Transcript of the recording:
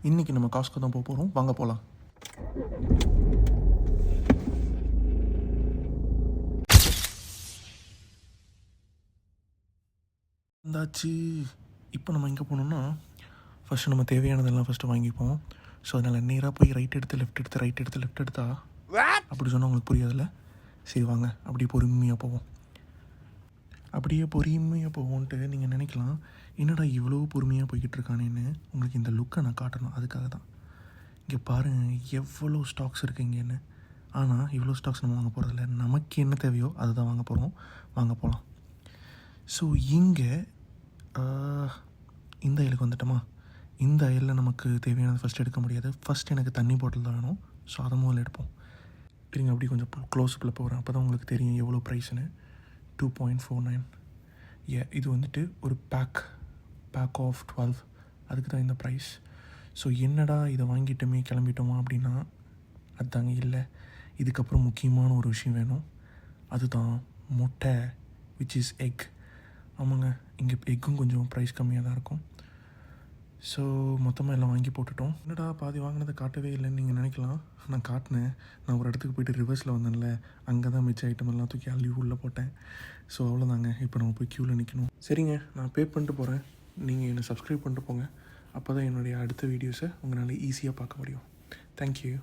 இன்றைக்கி நம்ம காஸ்ட்கோ தான் போக போகிறோம். வாங்க போகலாம். வந்தாச்சு. இப்போ நம்ம எங்கே போகணுன்னா, ஃபஸ்ட்டு நம்ம தேவையானதெல்லாம் ஃபஸ்ட்டு வாங்கிப்போம். ஸோ அதனால் நேராக போய் ரைட் எடுத்து லெஃப்ட் எடுத்து ரைட் எடுத்து லெஃப்ட் எடுத்தா அப்படி சொன்னால் உங்களுக்கு புரியாதுல்ல. சரி வாங்க அப்படியே பொறுமையாக போவோம். அப்படியே பொறுமையாக போவோன்ட்டு நீங்கள் நினைக்கலாம், என்னடா இவ்வளோ பொறுமையாக போய்கிட்டு இருக்கானேன்னு. உங்களுக்கு இந்த லுக்கை நான் காட்டணும், அதுக்காக தான். இங்கே பாருங்கள் எவ்வளோ ஸ்டாக்ஸ் இருக்குது இங்கேன்னு. ஆனால் இவ்வளோ ஸ்டாக்ஸ் நம்ம வாங்க போகிறதில்ல, நமக்கு என்ன தேவையோ அதை தான் வாங்க போகிறோம். வாங்க போகலாம். ஸோ இங்கே இந்த அயலுக்கு வந்துட்டோமா. இந்த அயலில் நமக்கு தேவையானது ஃபஸ்ட் எடுக்க முடியாது. ஃபஸ்ட் எனக்கு தண்ணி பாட்டில் தான் வேணும். ஸோ அதை முதல்ல எடுப்போம். இருங்க அப்படி கொஞ்சம் க்ளோஸ்அப்பில் போகிறேன், அப்போ தான் உங்களுக்கு தெரியும் எவ்வளோ ப்ரைஸ்னு. 2.49. இது வந்துட்டு ஒரு பேக் ஆஃப் 12. அதுக்கு தான் இந்த ப்ரைஸ். ஸோ என்னடா இதை வாங்கிட்டோமே கிளம்பிட்டோமா அப்படின்னா அதுதாங்க இல்லை. இதுக்கப்புறம் முக்கியமான ஒரு விஷயம் வேணும், அதுதான் முட்டை, விச் இஸ் எக். ஆமாங்க, இங்கே எக்கும் கொஞ்சம் ப்ரைஸ் கம்மியாக தான் இருக்கும். ஸோ மொத்தமாக எல்லாம் வாங்கி போட்டுட்டோம். என்னடா பாதி வாங்கினதை காட்டவே இல்லைன்னு நீங்கள் நினைக்கலாம். நான் காட்டினேன். நான் ஒரு இடத்துக்கு போய்ட்டு ரிவர்ஸில் வந்தேன்ல, அங்கே தான் மிச்ச ஐட்டம் எல்லாம் தூக்கி அள்ளி உள்ளே போட்டேன். ஸோ அவ்வளோதாங்க. இப்போ நம்ம போய் க்யூவில் நிற்கணும். சரிங்க, நான் பே பண்ணிட்டு போகிறேன். நீங்கள் என்னை சப்ஸ்கிரைப் பண்ணிட்டு போங்க. அப்போ தான் என்னுடைய அடுத்த வீடியோஸை உங்களால் ஈஸியாக பார்க்க முடியும். தேங்க்யூ.